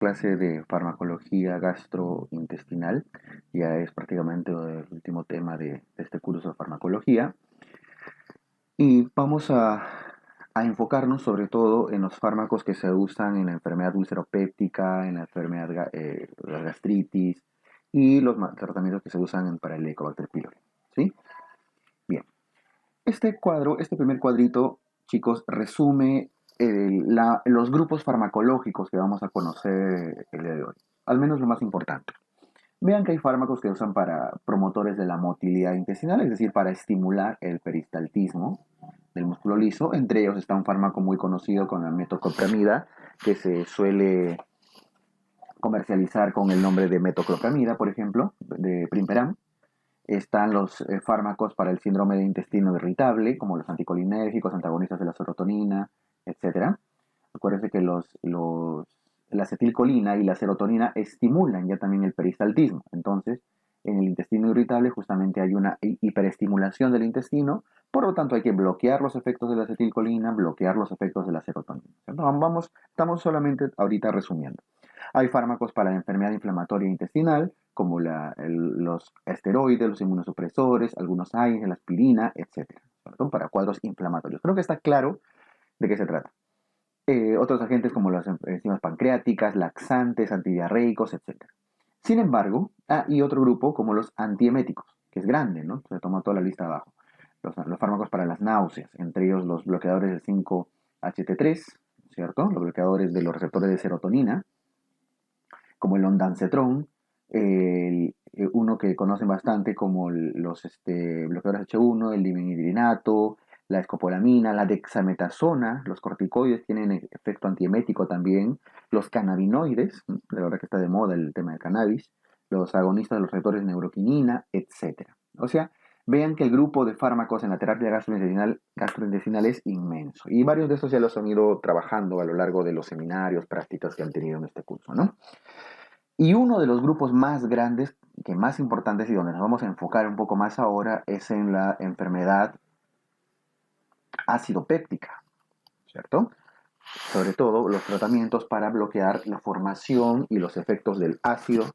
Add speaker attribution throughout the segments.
Speaker 1: clase de farmacología gastrointestinal. Ya es prácticamente el último tema de este curso de farmacología. Y vamos a enfocarnos sobre todo en los fármacos que se usan en la enfermedad ulceropéptica, en la enfermedad de la gastritis y los tratamientos que se usan para el Helicobacter pylori. ¿Sí? Bien. Este primer cuadrito, chicos, resume los grupos farmacológicos que vamos a conocer el día de hoy. Al menos lo más importante. Vean que hay fármacos que usan para promotores de la motilidad intestinal, es decir, para estimular el peristaltismo del músculo liso. Entre ellos está un fármaco muy conocido con la metoclopramida, que se suele comercializar con el nombre de metoclopramida, por ejemplo, de Primperam. Están los fármacos para el síndrome de intestino irritable, como los anticolinérgicos, antagonistas de la serotonina, etcétera. Acuérdense que la acetilcolina y la serotonina estimulan ya también el peristaltismo. Entonces, en el intestino irritable justamente hay una hiperestimulación del intestino, por lo tanto hay que bloquear los efectos de la acetilcolina, bloquear los efectos de la serotonina. Estamos solamente ahorita resumiendo. Hay fármacos para la enfermedad inflamatoria intestinal, como los esteroides, los inmunosupresores, algunos AINES, la aspirina, etcétera, para cuadros inflamatorios. Creo que está claro de qué se trata. Otros agentes como las enzimas pancreáticas, laxantes, antidiarreicos, etcétera. Sin embargo, y otro grupo como los antieméticos, que es grande, ¿no? Se toma toda la lista abajo. Los fármacos para las náuseas, entre ellos los bloqueadores del 5-HT3, ¿cierto? Los bloqueadores de los receptores de serotonina, como el ondansetron, uno que conocen bastante como los bloqueadores H1, el dimenhidrinato, la escopolamina, la dexametasona, los corticoides tienen efecto antiemético también, los cannabinoides, de verdad que está de moda el tema del cannabis, los agonistas de los receptores de neuroquinina, etc. O sea, vean que el grupo de fármacos en la terapia gastrointestinal es inmenso. Y varios de estos ya los han ido trabajando a lo largo de los seminarios, prácticas que han tenido en este curso, ¿no? Y uno de los grupos más grandes, que más importantes y donde nos vamos a enfocar un poco más ahora, es en la enfermedad ácido péptica, ¿cierto? Sobre todo los tratamientos para bloquear la formación y los efectos del ácido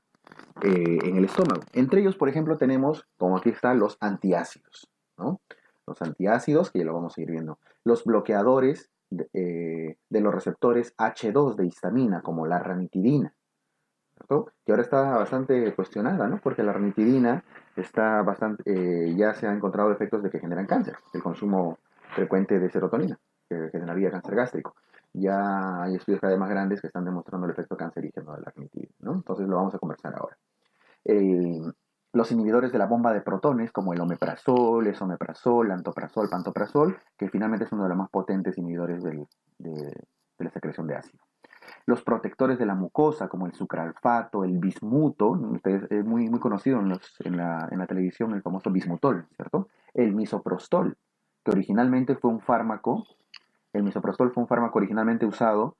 Speaker 1: en el estómago. Entre ellos, por ejemplo, tenemos, como aquí están, los antiácidos, ¿no? Los antiácidos, que ya lo vamos a ir viendo. Los bloqueadores de los receptores H2 de histamina, como la ranitidina, ¿cierto? Que ahora está bastante cuestionada, ¿no? Porque la ranitidina está bastante, ya se han encontrado efectos de que generan cáncer, el consumo frecuente de serotonina, que generaría cáncer gástrico. Ya hay estudios cada vez más grandes que están demostrando el efecto cancerígeno de la ranitidina, ¿no? Entonces lo vamos a conversar ahora. Eh, los inhibidores de la bomba de protones, como el omeprazol, esomeprazol, antoprazol, pantoprazol, que finalmente es uno de los más potentes inhibidores de la secreción de ácido. Los protectores de la mucosa, como el sucralfato, el bismuto, es muy conocido en la televisión, el famoso bismutol, ¿cierto? El misoprostol, que originalmente fue un fármaco, el misoprostol fue un fármaco originalmente usado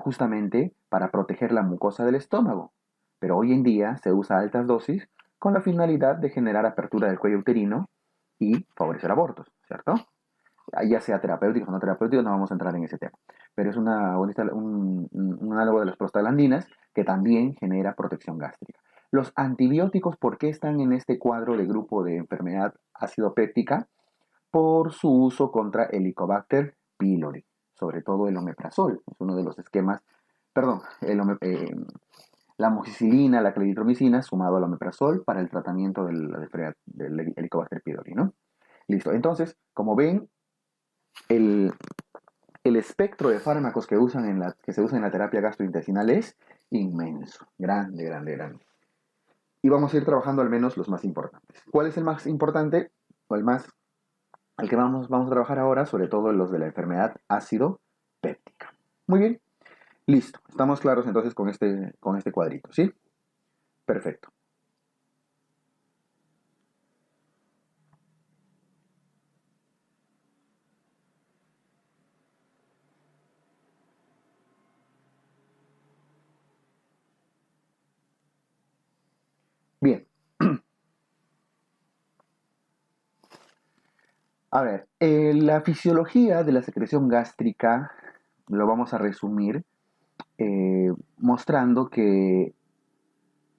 Speaker 1: justamente para proteger la mucosa del estómago, pero hoy en día se usa a altas dosis con la finalidad de generar apertura del cuello uterino y favorecer abortos, ¿cierto? Ya sea terapéuticos o no terapéuticos, no vamos a entrar en ese tema. Pero es un análogo de las prostaglandinas que también genera protección gástrica. Los antibióticos, ¿por qué están en este cuadro de grupo de enfermedad ácido péptica? Por su uso contra el Helicobacter pylori, sobre todo el omeprazol, es uno de los esquemas, perdón, la amoxicilina, la claritromicina, sumado al omeprazol para el tratamiento del Helicobacter pylori, ¿no? Listo, entonces, como ven, el, el espectro de fármacos que se usan en la terapia gastrointestinal es inmenso, grande, grande, grande. Y vamos a ir trabajando al menos los más importantes. ¿Cuál es el más importante? O el que vamos a trabajar ahora, sobre todo los de la enfermedad ácido péptica. Muy bien, listo. Estamos claros entonces con este cuadrito, ¿sí? Perfecto. Bien. A ver, la fisiología de la secreción gástrica lo vamos a resumir mostrando que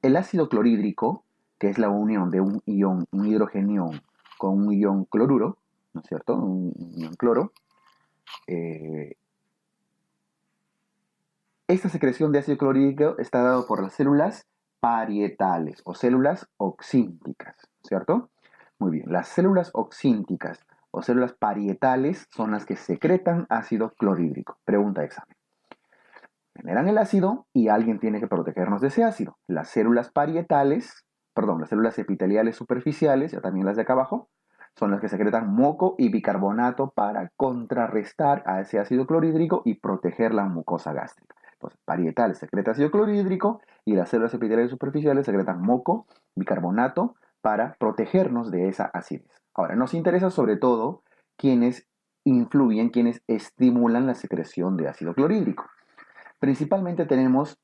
Speaker 1: el ácido clorhídrico, que es la unión de un ion, un hidrogenión con un ion cloruro, ¿no es cierto? Un ion cloro. Esta secreción de ácido clorhídrico está dado por las células parietales o células oxínticas, ¿cierto? Muy bien, las células oxínticas o células parietales son las que secretan ácido clorhídrico. Pregunta de examen. Generan el ácido y alguien tiene que protegernos de ese ácido. Las células parietales, perdón, las células epiteliales superficiales, ya también las de acá abajo, son las que secretan moco y bicarbonato para contrarrestar a ese ácido clorhídrico y proteger la mucosa gástrica. Entonces, parietales secreta ácido clorhídrico y las células epiteliales superficiales secretan moco, bicarbonato para protegernos de esa acidez. Ahora, nos interesa sobre todo quienes influyen, quienes estimulan la secreción de ácido clorhídrico. Principalmente tenemos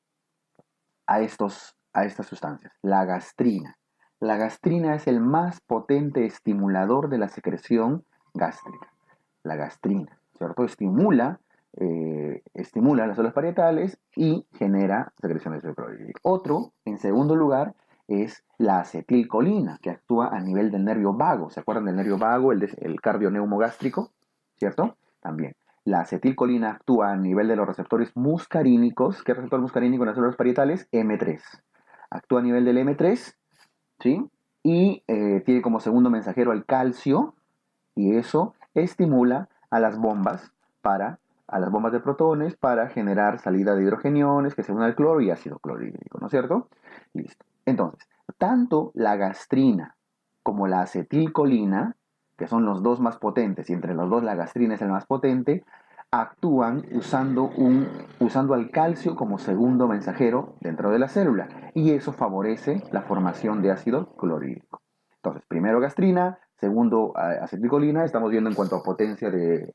Speaker 1: a estas sustancias, la gastrina. La gastrina es el más potente estimulador de la secreción gástrica. La gastrina, ¿cierto? Estimula las células parietales y genera secreción de ácido clorhídrico. Otro, en segundo lugar, es la acetilcolina, que actúa a nivel del nervio vago. ¿Se acuerdan del nervio vago, el cardio-neumogástrico? ¿Cierto? También. La acetilcolina actúa a nivel de los receptores muscarínicos. ¿Qué receptor muscarínico en las células parietales? M3. Actúa a nivel del M3, ¿sí? Y tiene como segundo mensajero al calcio, y eso estimula a las bombas a las bombas de protones para generar salida de hidrogeniones que se unen al cloro y ácido clorhídrico, ¿no es cierto? Listo. Entonces, tanto la gastrina como la acetilcolina, que son los dos más potentes, y entre los dos la gastrina es el más potente, actúan usando al calcio como segundo mensajero dentro de la célula, y eso favorece la formación de ácido clorhídrico. Entonces, primero gastrina, segundo acetilcolina, estamos viendo en cuanto a potencia de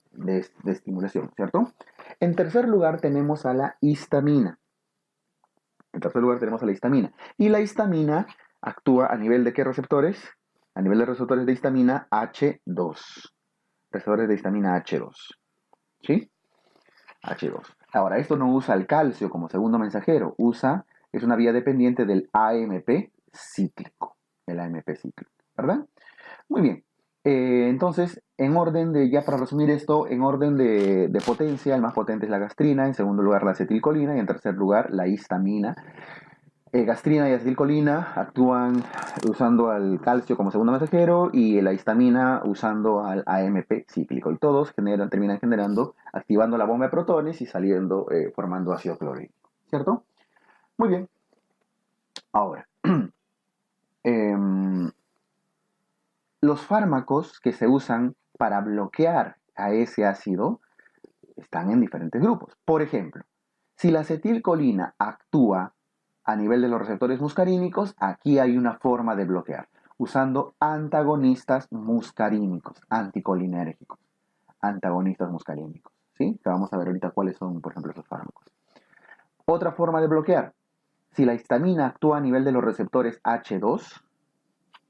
Speaker 1: estimulación, ¿cierto? En tercer lugar tenemos a la histamina. En tercer lugar tenemos a la histamina. Y la histamina actúa a nivel de ¿qué receptores? A nivel de receptores de histamina H2. Receptores de histamina H2. ¿Sí? H2. Ahora, esto no usa el calcio como segundo mensajero, es una vía dependiente del AMP cíclico. El AMP cíclico, ¿verdad? Muy bien. Entonces, en orden de, ya para resumir esto, en orden de potencia, el más potente es la gastrina, en segundo lugar la acetilcolina y en tercer lugar la histamina. Gastrina y acetilcolina actúan usando al calcio como segundo mensajero y la histamina usando al AMP cíclico. Y todos terminan generando, activando la bomba de protones y saliendo, formando ácido clorhídrico. ¿Cierto? Muy bien. Ahora, em, los fármacos que se usan para bloquear a ese ácido están en diferentes grupos. Por ejemplo, si la acetilcolina actúa a nivel de los receptores muscarínicos, aquí hay una forma de bloquear, usando antagonistas muscarínicos, anticolinérgicos, antagonistas muscarínicos. ¿Sí? Que vamos a ver ahorita cuáles son, por ejemplo, esos fármacos. Otra forma de bloquear, si la histamina actúa a nivel de los receptores H2,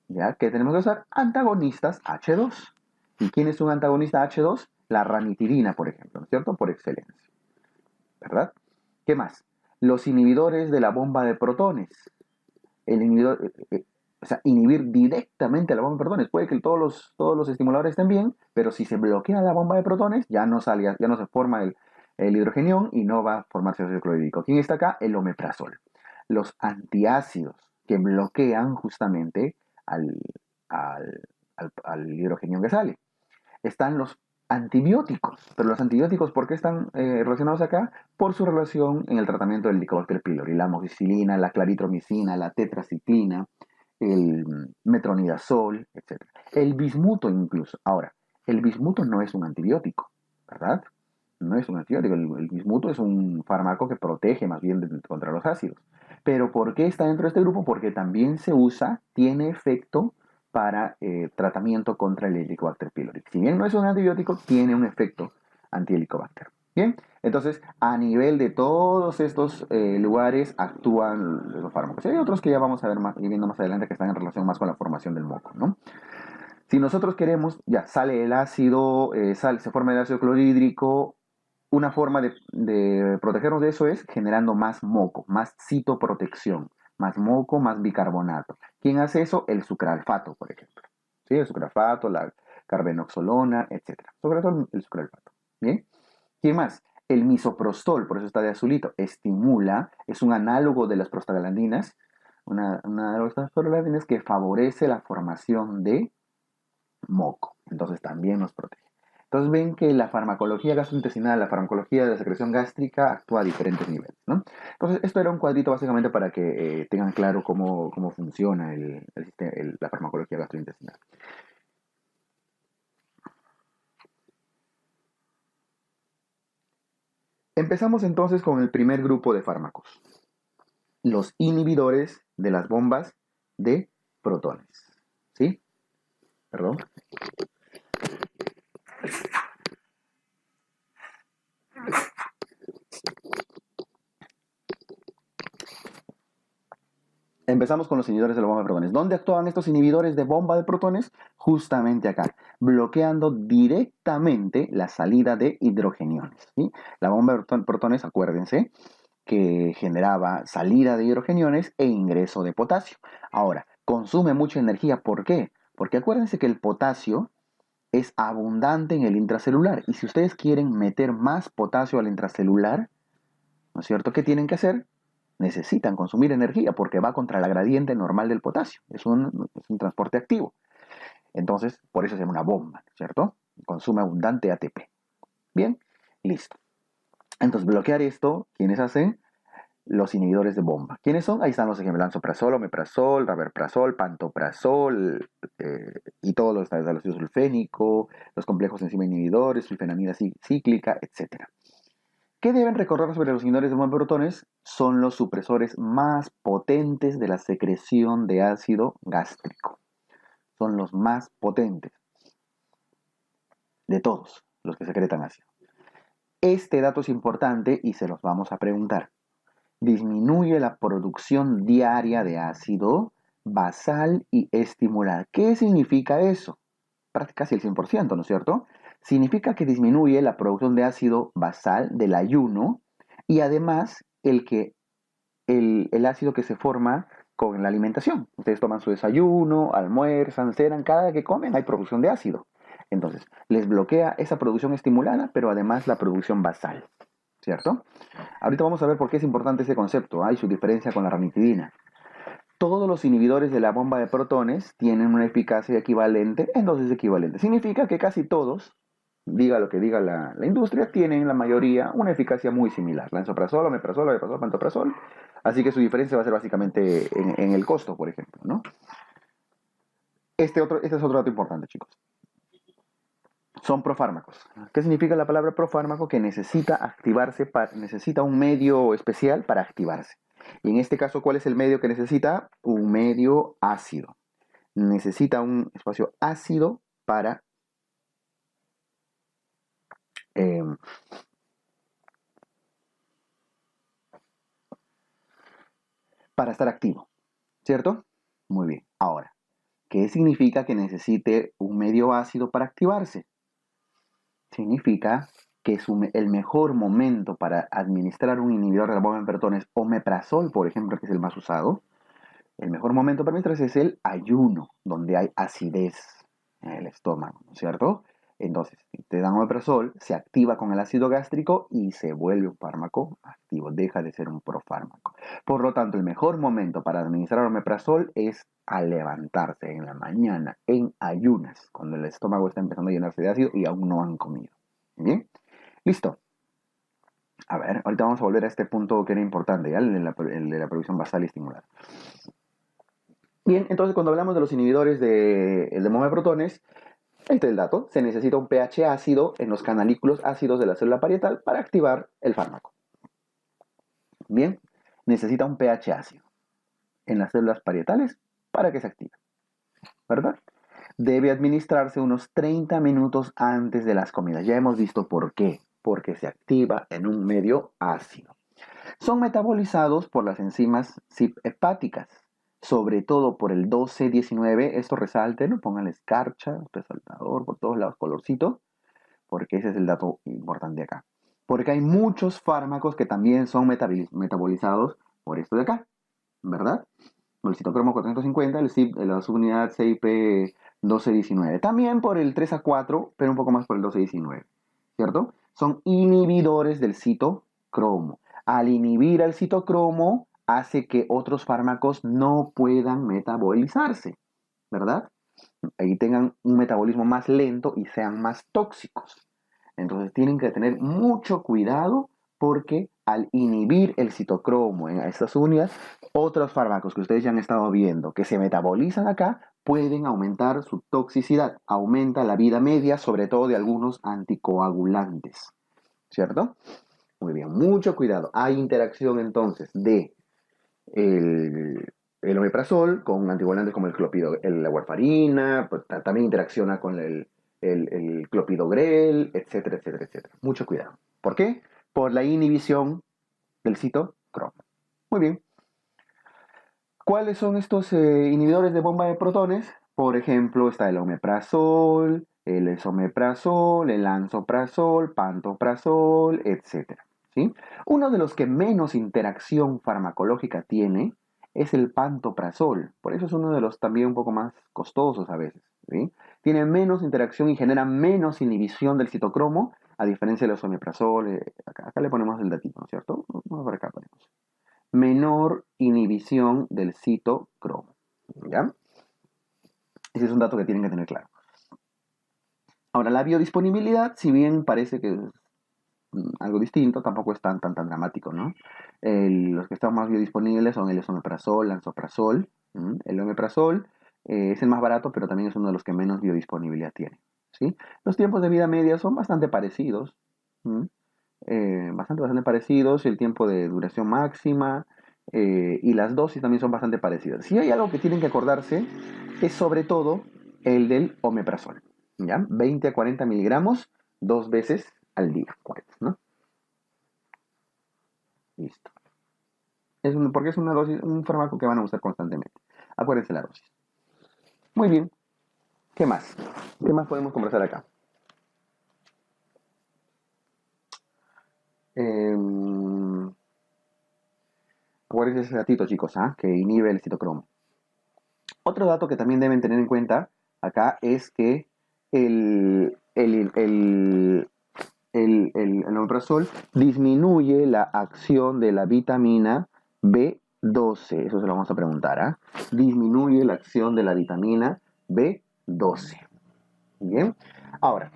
Speaker 1: ¿ya? ¿Qué tenemos que usar? Antagonistas H2. ¿Y quién es un antagonista H2? La ranitidina, por ejemplo, ¿no es cierto? Por excelencia. ¿Verdad? ¿Qué más? Los inhibidores de la bomba de protones. El inhibidor, o sea, inhibir directamente la bomba de protones. Puede que todos los estimuladores estén bien, pero si se bloquea la bomba de protones, ya no se forma el hidrogenión y no va a formarse ácido clorhídrico. ¿Quién está acá? El omeprazol. Los antiácidos que bloquean justamente al, al hidrogenión que sale. Están los antibióticos, pero los antibióticos, ¿por qué están relacionados acá? Por su relación en el tratamiento del Helicobacter pylori, la amoxicilina, la claritromicina, la tetraciclina, el metronidazol, etc. El bismuto incluso. Ahora, el bismuto no es un antibiótico, ¿verdad? No es un antibiótico, el bismuto es un fármaco que protege más bien contra los ácidos. Pero ¿por qué está dentro de este grupo? Porque también se usa, tiene efecto para tratamiento contra el Helicobacter pylori. Si bien no es un antibiótico, tiene un efecto anti-Helicobacter. Bien, entonces a nivel de todos estos lugares actúan los fármacos. Y hay otros que ya vamos a ver más, y viendo más adelante que están en relación más con la formación del moco, ¿no? Si nosotros queremos, ya sale el ácido, se forma el ácido clorhídrico, una forma de protegernos de eso es generando más moco, más citoprotección, más moco, más bicarbonato. ¿Quién hace eso? El sucralfato, por ejemplo. ¿Sí? El sucralfato, la carbenoxolona, etcétera. Sobre todo el sucralfato. ¿Bien? ¿Quién más? El misoprostol, por eso está de azulito, estimula, es un análogo de las prostaglandinas, una de estas prostaglandinas que favorece la formación de moco. Entonces también nos protege. Entonces ven que la farmacología gastrointestinal, la farmacología de la secreción gástrica actúa a diferentes niveles, ¿no? Entonces esto era un cuadrito básicamente para que tengan claro cómo funciona la farmacología gastrointestinal. Empezamos entonces con el primer grupo de fármacos, los inhibidores de las bombas de protones. ¿Sí? Perdón. Empezamos con los inhibidores de la bomba de protones. ¿Dónde actúan estos inhibidores de bomba de protones? Justamente acá, bloqueando directamente la salida de hidrogeniones. ¿Sí? La bomba de protones, acuérdense, que generaba salida de hidrogeniones e ingreso de potasio. Ahora, consume mucha energía. ¿Por qué? Porque acuérdense que el potasio es abundante en el intracelular. Y si ustedes quieren meter más potasio al intracelular, ¿no es cierto? ¿Qué tienen que hacer? Necesitan consumir energía porque va contra la gradiente normal del potasio. Es un transporte activo. Entonces, por eso se llama una bomba, ¿cierto? Consume abundante ATP. Bien, listo. Entonces, bloquear esto, ¿quiénes hacen? Los inhibidores de bomba. ¿Quiénes son? Ahí están los ejemplos: lansoprazol, omeprazol, rabeprazol, pantoprazol, y todos los del ácido sulfénico, los complejos enzima inhibidores, sulfenamida cíclica, etc. ¿Qué deben recordar sobre los inhibidores de bomba de protones? Son los supresores más potentes de la secreción de ácido gástrico. Son los más potentes de todos los que secretan ácido. Este dato es importante y se los vamos a preguntar. Disminuye la producción diaria de ácido basal y estimular. ¿Qué significa eso? Casi el 100%, ¿no es cierto? Significa que disminuye la producción de ácido basal del ayuno y además el ácido que se forma con la alimentación. Ustedes toman su desayuno, almuerzan, cenan, cada vez que comen hay producción de ácido. Entonces, les bloquea esa producción estimulada, pero además la producción basal, ¿cierto? Ahorita vamos a ver por qué es importante ese concepto. Hay su diferencia con la ranitidina. Todos los inhibidores de la bomba de protones tienen una eficacia equivalente en dosis equivalentes. Significa que casi todos, diga lo que diga la industria, tienen la mayoría una eficacia muy similar. Lansoprazol, omeprazol, pantoprazol. Así que su diferencia va a ser básicamente en el costo, por ejemplo, ¿no? Este es otro dato importante, chicos. Son profármacos. ¿Qué significa la palabra profármaco? Que necesita activarse, necesita un medio especial para activarse. Y en este caso, ¿cuál es el medio que necesita? Un medio ácido. Necesita un espacio ácido eh, para estar activo, ¿cierto? Muy bien. Ahora, ¿qué significa que necesite un medio ácido para activarse? Significa que es el mejor momento para administrar un inhibidor de la bomba de protones, omeprazol, por ejemplo, que es el más usado. El mejor momento para administrarse es el ayuno, donde hay acidez en el estómago, ¿no es cierto? Entonces, te dan omeprazol, se activa con el ácido gástrico y se vuelve un fármaco activo, deja de ser un profármaco. Por lo tanto, el mejor momento para administrar omeprazol es al levantarse en la mañana, en ayunas, cuando el estómago está empezando a llenarse de ácido y aún no han comido. ¿Bien? Listo. A ver, ahorita vamos a volver a este punto que era importante, ¿ya? El de la producción basal y estimular. Bien, entonces cuando hablamos de los inhibidores de bomba de protones, ahí está el dato. Se necesita un pH ácido en los canalículos ácidos de la célula parietal para activar el fármaco. Bien, necesita un pH ácido en las células parietales para que se active, ¿verdad? Debe administrarse unos 30 minutos antes de las comidas. Ya hemos visto por qué. Porque se activa en un medio ácido. Son metabolizados por las enzimas CYP hepáticas, sobre todo por el 12-19. Esto resáltenlo, pónganle escarcha, resaltador, por todos lados, colorcito, porque ese es el dato importante acá. Porque hay muchos fármacos que también son metabolizados por esto de acá, ¿verdad? El citocromo 450, la subunidad CYP1219. También por el 3 a 4, pero un poco más por el 1219, ¿cierto? Son inhibidores del citocromo. Al inhibir al citocromo, hace que otros fármacos no puedan metabolizarse, ¿verdad? Ahí tengan un metabolismo más lento y sean más tóxicos. Entonces tienen que tener mucho cuidado porque al inhibir el citocromo en estas subunidades, otros fármacos que ustedes ya han estado viendo que se metabolizan acá pueden aumentar su toxicidad, aumenta la vida media, sobre todo de algunos anticoagulantes, ¿cierto? Muy bien, mucho cuidado. Hay interacción entonces de el omeprazol con anticoagulantes como el la warfarina, pues, también interacciona con el clopidogrel, etcétera, etcétera, etcétera. Mucho cuidado. ¿Por qué? Por la inhibición del citocromo. Muy bien. ¿Cuáles son estos inhibidores de bomba de protones? Por ejemplo, está el omeprazol, el esomeprazol, el lansoprazol, pantoprazol, etcétera. ¿Sí? Uno de los que menos interacción farmacológica tiene es el pantoprazol. Por eso es uno de los también un poco más costosos a veces. ¿Sí? Tiene menos interacción y genera menos inhibición del citocromo, a diferencia del esomeprazol. Acá le ponemos el datito, ¿no es cierto? Vamos a ver acá ponemos menor inhibición del citocromo. ¿Ya? Ese es un dato que tienen que tener claro. Ahora, la biodisponibilidad, si bien parece que es algo distinto, tampoco es tan dramático, ¿no? Los que están más biodisponibles son el esomeprazol, lansoprazol. El omeprazol es el más barato, pero también es uno de los que menos biodisponibilidad tiene. ¿Sí? Los tiempos de vida media son bastante parecidos. Bastante parecidos, el tiempo de duración máxima y las dosis también son bastante parecidas. Si hay algo que tienen que acordarse, es sobre todo el del omeprazol, ¿ya? 20 a 40 miligramos 2 veces al día, ¿no? Listo. Porque es una dosis, un fármaco que van a usar constantemente. Acuérdense la dosis. Muy bien. ¿Qué más? ¿Qué más podemos conversar acá? Eh, Acuérdense ese datito, chicos, ¿ah? Que inhibe el citocromo. Otro dato que también deben tener en cuenta acá es que el omeprazol disminuye la acción de la vitamina B12. Eso se lo vamos a preguntar, ¿ah? Disminuye la acción de la vitamina B12. Bien. Ahora,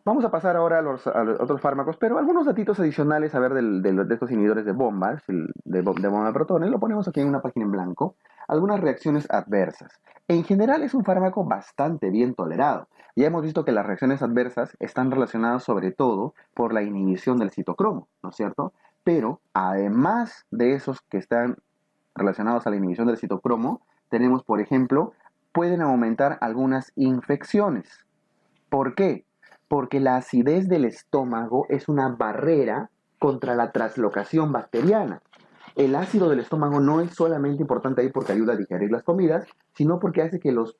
Speaker 1: vamos a pasar ahora a los otros fármacos, pero algunos datitos adicionales a ver de estos inhibidores de bombas, de bomba de protones, lo ponemos aquí en una página en blanco. Algunas reacciones adversas. En general es un fármaco bastante bien tolerado. Ya hemos visto que las reacciones adversas están relacionadas sobre todo por la inhibición del citocromo, ¿no es cierto? Pero además de esos que están relacionados a la inhibición del citocromo, tenemos, por ejemplo, pueden aumentar algunas infecciones. ¿Por qué? Porque la acidez del estómago es una barrera contra la translocación bacteriana. El ácido del estómago no es solamente importante ahí porque ayuda a digerir las comidas, sino porque hace que los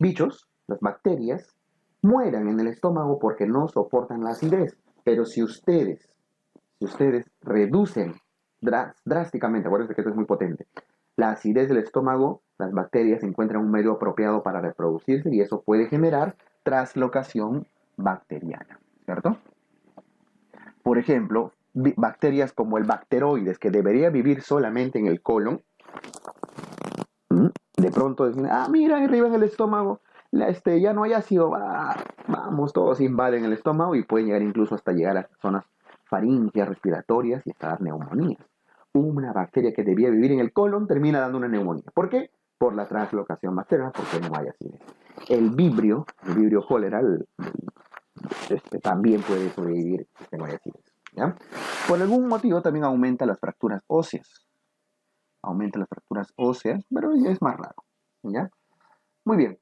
Speaker 1: bichos, las bacterias, mueran en el estómago porque no soportan la acidez. Pero si ustedes reducen drásticamente, acuérdense que esto es muy potente, la acidez del estómago, las bacterias encuentran un medio apropiado para reproducirse y eso puede generar translocación bacteriana, ¿cierto? Por ejemplo, bacterias como el bacteroides, que debería vivir solamente en el colon, de pronto dicen, mira, arriba en el estómago, ya no hay ácido, vamos, todos invaden el estómago y pueden llegar incluso hasta llegar a zonas faríngeas, respiratorias y hasta dar neumonías. Una bacteria que debía vivir en el colon termina dando una neumonía. ¿Por qué? Por la translocación bacteriana, porque no hay acidez. El vibrio cólera, también puede sobrevivir que no hay acidez. ¿Ya? Por algún motivo también aumenta las fracturas óseas. Aumenta las fracturas óseas, pero ya es más raro. ¿Ya? Muy bien.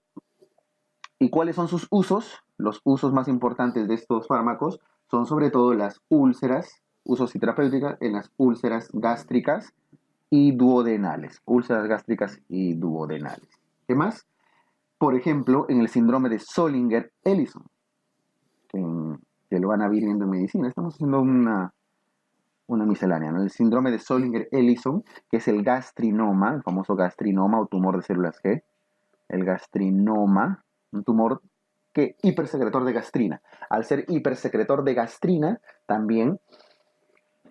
Speaker 1: ¿Y cuáles son sus usos? Los usos más importantes de estos fármacos son sobre todo las úlceras, usos terapéuticos en las úlceras gástricas y duodenales. Úlceras gástricas y duodenales. ¿Qué más? Por ejemplo, en el síndrome de Zollinger-Ellison, que que lo van a ir viendo en medicina. Estamos haciendo una miscelánea, ¿no? El síndrome de Zollinger-Ellison, que es el gastrinoma, el famoso gastrinoma o tumor de células G. El gastrinoma, un tumor que hipersecretor de gastrina. Al ser hipersecretor de gastrina, también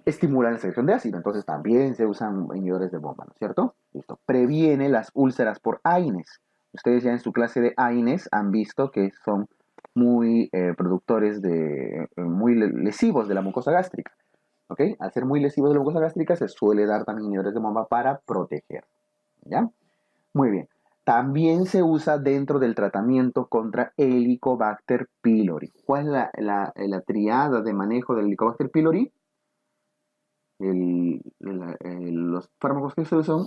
Speaker 1: estimula la secreción de ácido. Entonces también se usan inhibidores de bomba, ¿no es cierto? Listo. Previene las úlceras por AINES. Ustedes ya en su clase de AINES han visto que son muy productores de, muy lesivos de la mucosa gástrica. ¿Ok? Al ser muy lesivos de la mucosa gástrica se suele dar también inhibidores de bomba para proteger. ¿Ya? Muy bien. También se usa dentro del tratamiento contra Helicobacter pylori. ¿Cuál es la triada de manejo del Helicobacter pylori? Los fármacos que se usan,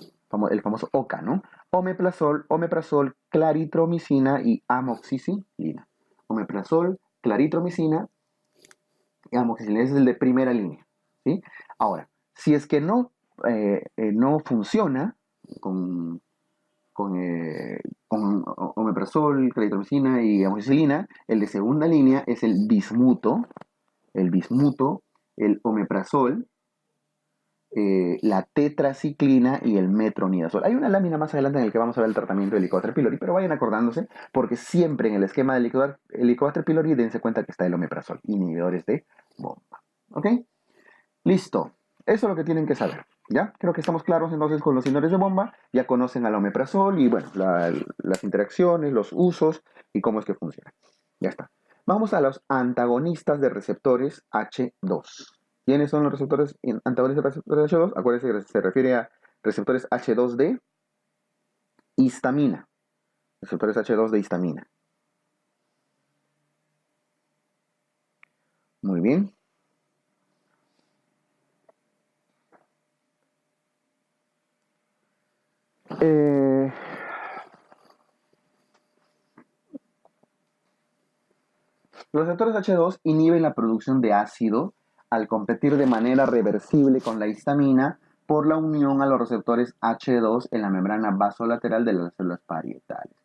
Speaker 1: el famoso OCA, ¿no? Omeprazol, claritromicina y amoxicilina. Omeprazol, claritromicina y amoxicilina. Ese es el de primera línea, ¿sí? Ahora, si es que no funciona con con omeprazol, claritromicina y amoxicilina. El de segunda línea es el bismuto, el omeprazol, la tetraciclina y el metronidazol. Hay una lámina más adelante en la que vamos a ver el tratamiento del Helicobacter pylori, pero vayan acordándose porque siempre en el esquema del Helicobacter pylori dense cuenta que está el omeprazol, inhibidores de bomba. ¿Ok? Listo. Eso es lo que tienen que saber. ¿Ya? Creo que estamos claros entonces con los inhibidores de bomba. Ya conocen al omeprazol y bueno, las interacciones, los usos y cómo es que funciona. Ya está. Vamos a los antagonistas de receptores H2. ¿Quiénes son los receptores antagonistas de receptores H2? Acuérdense que se refiere a receptores H2 de histamina. Receptores H2 de histamina. Muy bien. Los receptores H2 inhiben la producción de ácido al competir de manera reversible con la histamina por la unión a los receptores H2 en la membrana vasolateral de las células parietales.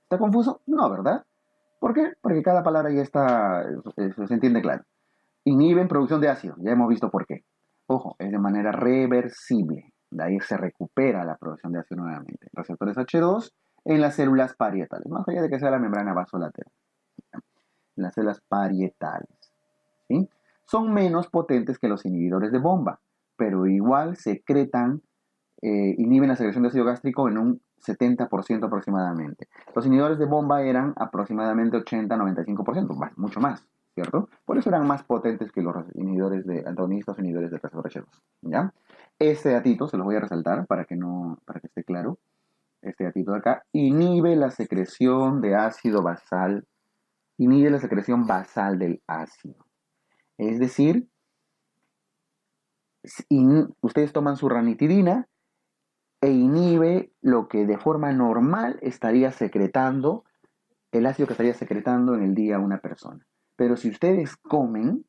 Speaker 1: ¿Está confuso? No, ¿verdad? ¿Por qué? Porque cada palabra ya está, se entiende claro. Inhiben producción de ácido, ya hemos visto por qué. Ojo, es de manera reversible. De ahí se recupera la producción de ácido nuevamente. Receptores H2 en las células parietales, más allá de que sea la membrana vasolateral. En las células parietales. ¿Sí? Son menos potentes que los inhibidores de bomba, pero igual inhiben la secreción de ácido gástrico en un 70% aproximadamente. Los inhibidores de bomba eran aproximadamente 80-95%, mucho más, ¿cierto? Por eso eran más potentes que los inhibidores de antagonistas o inhibidores de receptor H2, ¿ya? Este datito se los voy a resaltar para que esté claro. Este datito de acá inhibe la secreción de ácido basal, inhibe la secreción basal del ácido. Es decir, ustedes toman su ranitidina e inhibe lo que de forma normal estaría secretando, el ácido que estaría secretando en el día una persona. Pero si ustedes comen,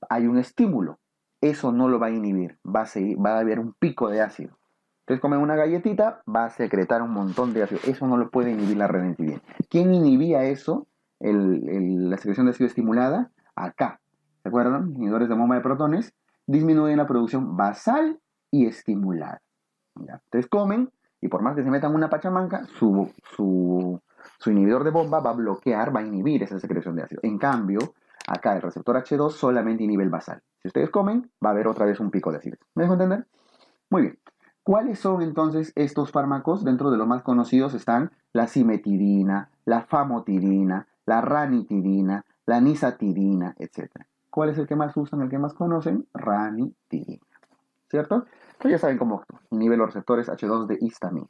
Speaker 1: hay un estímulo. Eso no lo va a inhibir. Va a haber un pico de ácido. Ustedes comen una galletita, va a secretar un montón de ácido. Eso no lo puede inhibir la ranitidina. ¿Quién inhibía eso? La secreción de ácido estimulada. Acá. ¿Se acuerdan? Inhibidores de bomba de protones disminuyen la producción basal y estimulada. ¿Ya? Ustedes comen y por más que se metan una pachamanca, su inhibidor de bomba va a bloquear, va a inhibir esa secreción de ácido. En cambio, acá el receptor H2 solamente inhibe el basal. Si ustedes comen, va a haber otra vez un pico de ácido. ¿Me dejo entender? Muy bien. ¿Cuáles son entonces estos fármacos? Dentro de los más conocidos están la cimetidina, la famotidina, la ranitidina, la nisatidina, etc. ¿Cuál es el que más usan, el que más conocen? Ranitidina. ¿Cierto? Entonces ya saben cómo inhibe los receptores H2 de histamina.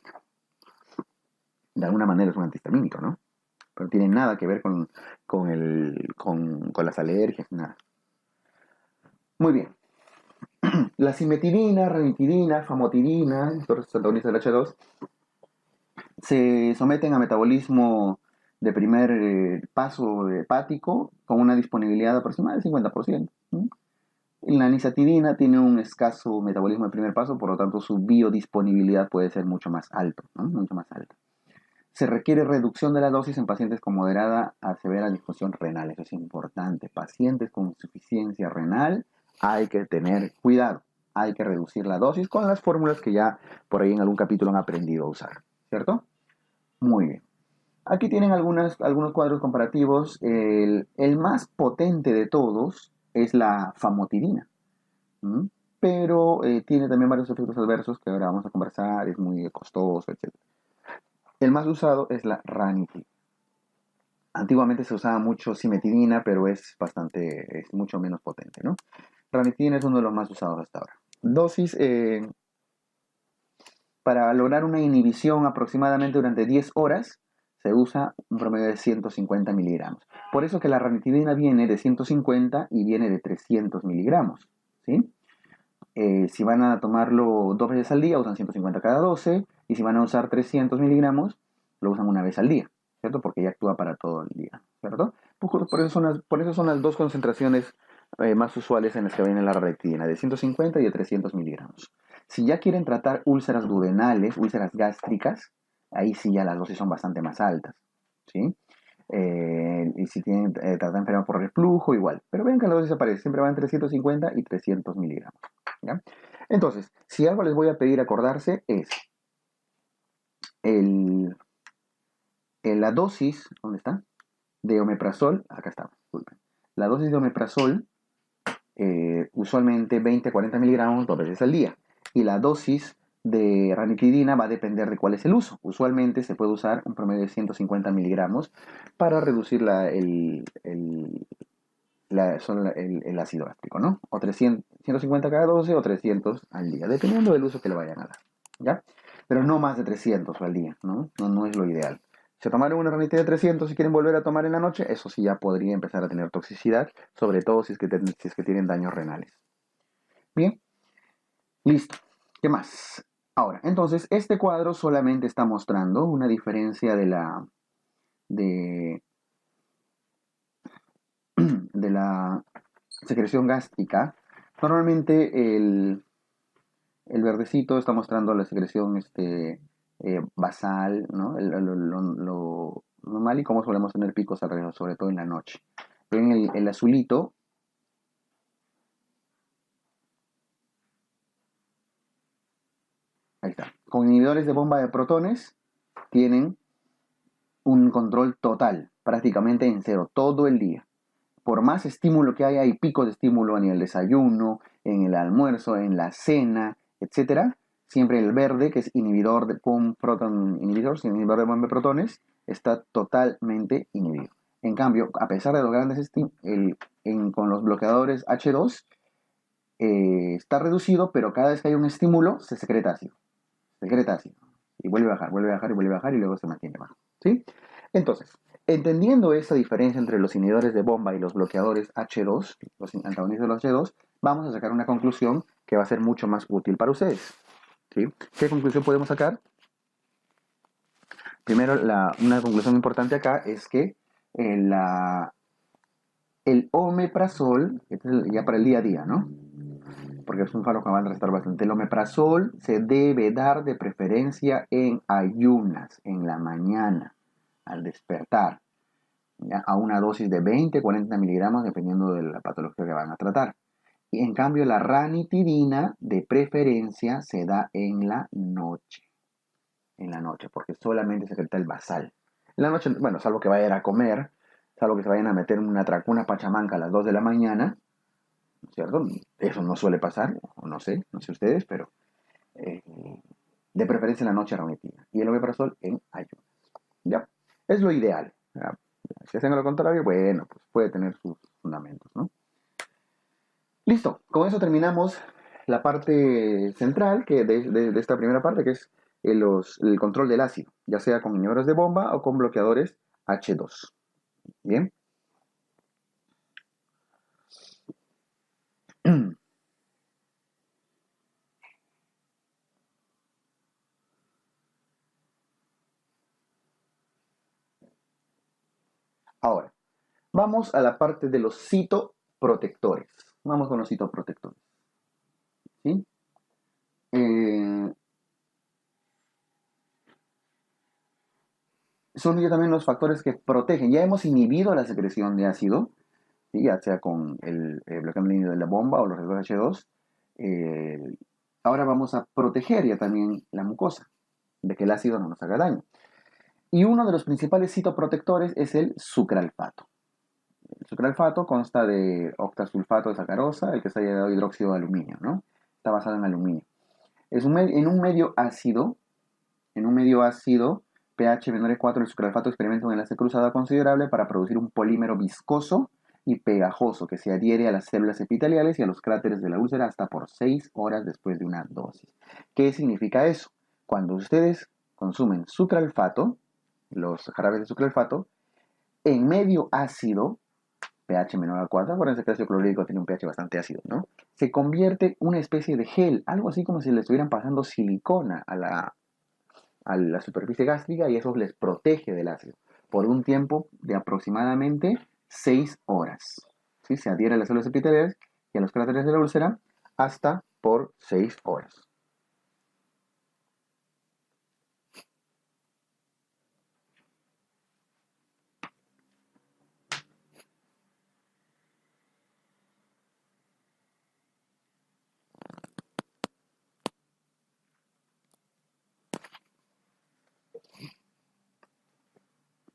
Speaker 1: De alguna manera es un antihistamínico, ¿no? Pero no tiene nada que ver con las alergias, nada. Muy bien. La cimetidina, ranitidina, famotidina, estos antagonistas del H2, se someten a metabolismo de primer paso hepático con una disponibilidad aproximada del 50%. La nisatidina tiene un escaso metabolismo de primer paso, por lo tanto su biodisponibilidad puede ser mucho más alto, ¿no? Mucho más alta. Se requiere reducción de la dosis en pacientes con moderada a severa disfunción renal. Eso es importante. Pacientes con insuficiencia renal, hay que tener cuidado. Hay que reducir la dosis con las fórmulas que ya por ahí en algún capítulo han aprendido a usar. ¿Cierto? Muy bien. Aquí tienen algunos cuadros comparativos. El más potente de todos es la famotidina. ¿Mm? Pero tiene también varios efectos adversos que ahora vamos a conversar, es muy costoso, etc. El más usado es la ranitidina. Antiguamente se usaba mucho cimetidina, pero es mucho menos potente, ¿no? Ranitidina es uno de los más usados hasta ahora. Dosis, para lograr una inhibición aproximadamente durante 10 horas, se usa un promedio de 150 miligramos. Por eso que la ranitidina viene de 150 y viene de 300 miligramos, ¿sí? Si van a tomarlo 2 veces al día, usan 150 cada 12, y si van a usar 300 miligramos, lo usan una vez al día, ¿cierto? Porque ya actúa para todo el día, ¿cierto? Por eso son las dos concentraciones más usuales en las que viene la ranitidina, de 150 y de 300 miligramos. Si ya quieren tratar úlceras duodenales, úlceras gástricas, ahí sí ya las dosis son bastante más altas, ¿sí? Y si tienen tratar enfermos por reflujo, igual. Pero ven que la dosis aparece, siempre va entre 150 y 300 miligramos. ¿Ya? Entonces, si algo les voy a pedir acordarse es el, la dosis, ¿dónde está? De omeprazol, acá está, disculpen. La dosis de omeprazol, usualmente 20 a 40 miligramos 2 veces al día. Y la dosis de ranitidina va a depender de cuál es el uso. Usualmente se puede usar un promedio de 150 miligramos para reducir el ácido gástrico, ¿no? O 150 cada 12 o 300 al día, dependiendo del uso que le vayan a dar, ¿ya? Pero no más de 300 al día, ¿no? No es lo ideal. Si tomaron una ranitidina de 300 y quieren volver a tomar en la noche, eso sí ya podría empezar a tener toxicidad, sobre todo si es que tienen daños renales. Bien, listo. ¿Qué más? Ahora, entonces, este cuadro solamente está mostrando una diferencia de, de la secreción gástrica. Normalmente el verdecito está mostrando la secreción basal, ¿no? Lo normal y cómo solemos tener picos alrededor, sobre todo en la noche. Ven el azulito, ahí está. Con inhibidores de bomba de protones tienen un control total, prácticamente en cero, todo el día. Por más estímulo que haya, hay picos de estímulo en el desayuno, en el almuerzo, en la cena, etcétera. Siempre el verde, que es inhibidor de proton inhibidor, inhibidor de bomba de protones, está totalmente inhibido. En cambio, a pesar de los grandes con los bloqueadores H2, está reducido, pero cada vez que hay un estímulo, se secreta ácido. Secreta ácido. Y vuelve a bajar, vuelve a bajar y vuelve a bajar y luego se mantiene bajo. ¿Sí? Entonces, entendiendo esa diferencia entre los inhibidores de bomba y los bloqueadores H2, los antagonistas de los H2, vamos a sacar una conclusión que va a ser mucho más útil para ustedes. ¿Sí? ¿Qué conclusión podemos sacar? Primero, una conclusión importante acá es que el omeprazol, este es ya para el día a día, ¿no? Porque es un fármaco que va a restar bastante. El omeprazol se debe dar de preferencia en ayunas, en la mañana, al despertar, ¿ya? A una dosis de 20, 40 miligramos, dependiendo de la patología que van a tratar. Y en cambio, la ranitidina, de preferencia, se da en la noche, porque solamente secreta el basal. En la noche, bueno, salvo que vayan a comer, salvo que se vayan a meter una pachamanca a las 2 de la mañana, ¿cierto? Eso no suele pasar, o no sé ustedes, pero eh, de preferencia en la noche ranitidina. Y el omeprazol en ayunas. ¿Ya? Es lo ideal. ¿Ya? Si hacen lo contrario, bueno, pues puede tener sus fundamentos, ¿no? Listo, con eso terminamos la parte central de esta primera parte, que es el control del ácido, ya sea con inhibidores de bomba o con bloqueadores H2. Bien. Ahora, vamos a la parte de los citoprotectores. Vamos con los citoprotectores. ¿Sí? Eh, son ya también los factores que protegen. Ya hemos inhibido la secreción de ácido, ¿sí? Ya sea con el bloqueo sanguíneo de la bomba o los receptores H2. eh, Ahora vamos a proteger ya también la mucosa de que el ácido no nos haga daño. Y uno de los principales citoprotectores es el sucralfato. El sucralfato consta de octasulfato de sacarosa, el que está llamado hidróxido de aluminio, ¿no? Está basado en aluminio. En un medio ácido, pH menor de 4, el sucralfato experimenta un enlace cruzado considerable para producir un polímero viscoso y pegajoso que se adhiere a las células epiteliales y a los cráteres de la úlcera hasta por 6 horas después de una dosis. ¿Qué significa eso? Cuando ustedes consumen sucralfato, los jarabes de sucralfato, en medio ácido, pH menor a 4, acuérdense que el ácido clorhídrico tiene un pH bastante ácido, ¿no? Se convierte una especie de gel, algo así como si le estuvieran pasando silicona a la superficie gástrica y eso les protege del ácido por un tiempo de aproximadamente 6 horas. ¿Sí? Se adhiere a las células epiteliales y a los cráteres de la úlcera hasta por 6 horas.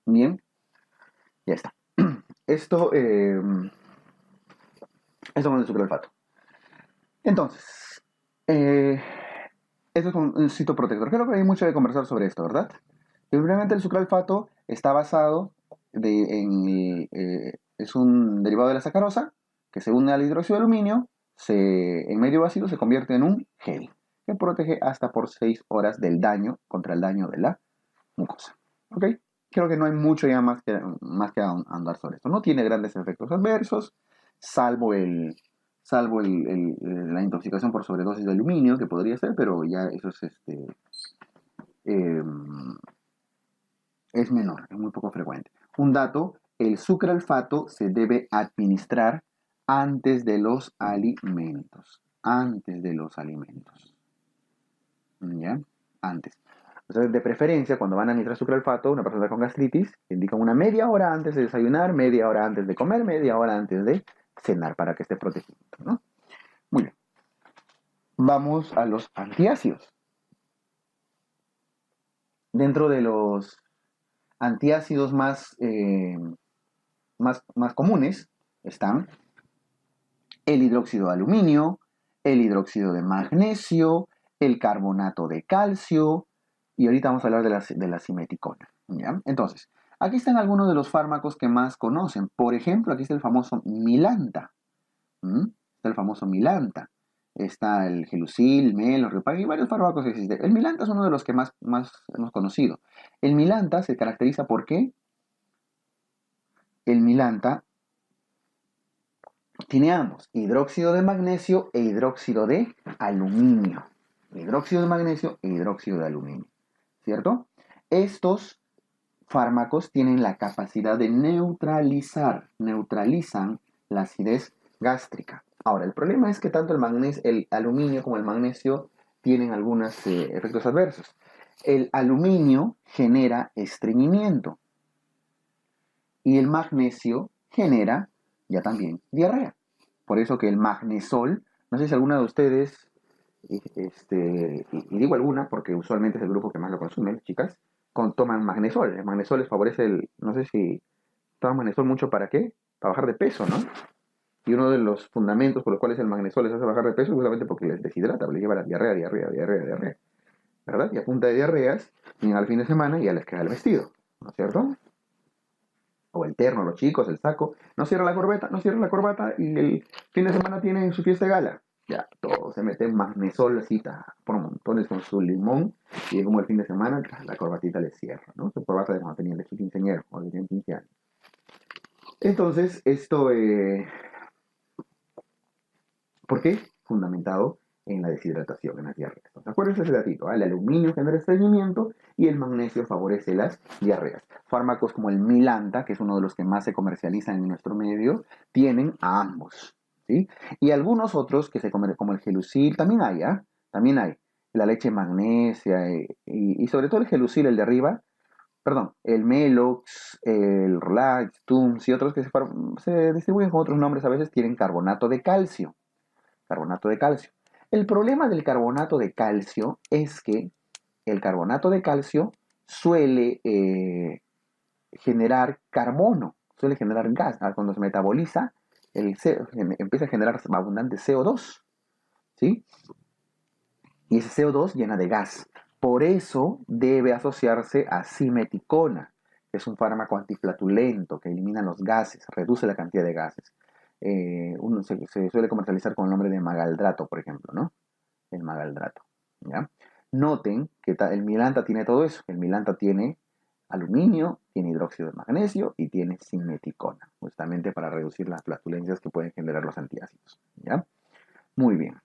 Speaker 1: Bien, ya está. Esto, esto con el sucralfato. Entonces, eh, esto es un citoprotector. Creo que hay mucho de conversar sobre esto, ¿verdad? Simplemente el sucralfato está basado es un derivado de la sacarosa que se une al hidróxido de aluminio, en medio ácido se convierte en un gel que protege hasta por 6 horas del daño contra el daño de la mucosa. ¿Ok? Creo que no hay mucho ya más que andar sobre esto. No tiene grandes efectos adversos, salvo la intoxicación por sobredosis de aluminio, que podría ser, pero ya eso eh, es menor, es muy poco frecuente. Un dato, el sucralfato se debe administrar antes de los alimentos. Antes de los alimentos. ¿Ya? Antes. Entonces, de preferencia, cuando van a administrar sucralfato, una persona con gastritis, indican una media hora antes de desayunar, media hora antes de comer, media hora antes de cenar para que esté protegido, ¿no? Muy bien. Vamos a los antiácidos. Dentro de los antiácidos más comunes están el hidróxido de aluminio, el hidróxido de magnesio, el carbonato de calcio, y ahorita vamos a hablar de la simeticona. ¿Ya? Entonces, aquí están algunos de los fármacos que más conocen. Por ejemplo, aquí está el famoso Milanta. Está el famoso Milanta. Está el Gelusil, Mel, Riopag y varios fármacos que existen. El Milanta es uno de los que más hemos conocido. El Milanta se caracteriza por qué. El Milanta tiene ambos, hidróxido de magnesio e hidróxido de aluminio. Hidróxido de magnesio e hidróxido de aluminio. ¿Cierto? Estos fármacos tienen la capacidad de neutralizan la acidez gástrica. Ahora, el problema es que tanto el aluminio como el magnesio tienen algunos efectos adversos. El aluminio genera estreñimiento y el magnesio genera ya también diarrea. Por eso que el magnesol, no sé si alguna de ustedes, y digo alguna porque usualmente es el grupo que más lo consume, chicas, toman magnesol. El magnesol les favorece no sé si toman magnesol mucho para qué, para bajar de peso, ¿no? Y uno de los fundamentos por los cuales el magnesol les hace bajar de peso es justamente porque les deshidrata, les lleva la diarrea, ¿verdad? Y a punta de diarreas, llegan al fin de semana y ya les queda el vestido, ¿no es cierto? O el terno, los chicos, el saco, no cierra la corbata y el fin de semana tienen su fiesta de gala. Ya, todo se mete en magnesol, así, por montones con su limón, y como el fin de semana, la corbatita le cierra, ¿no? Su corbata de cuando tenían de su quinceañero, o de 15 años. Entonces, ¿por qué? Fundamentado en la deshidratación, en las diarreas. Entonces, acuérdense ese datito, ¿eh? El aluminio genera estreñimiento y el magnesio favorece las diarreas. Fármacos como el Milanta, que es uno de los que más se comercializan en nuestro medio, tienen a ambos. ¿Sí? Y algunos otros que se comen, como el Gelusil, también hay, ¿eh? También hay. La leche magnesia y sobre todo el Gelusil, el de arriba, perdón, el Melox, el Rolax, Tums y otros que se distribuyen con otros nombres a veces tienen carbonato de calcio. Carbonato de calcio. El problema del carbonato de calcio es que el carbonato de calcio suele generar carbono, suele generar gas. Cuando se metaboliza, empieza a generar abundante CO2, ¿sí? Y ese CO2 llena de gas. Por eso debe asociarse a simeticona, que es un fármaco antiflatulento que elimina los gases, reduce la cantidad de gases. Se suele comercializar con el nombre de magaldrato, por ejemplo, ¿no? El magaldrato. ¿Ya? Noten que el milanta tiene todo eso. El milanta tiene aluminio, tiene hidróxido de magnesio y tiene simeticona, justamente para reducir las flatulencias que pueden generar los antiácidos. ¿Ya? Muy bien.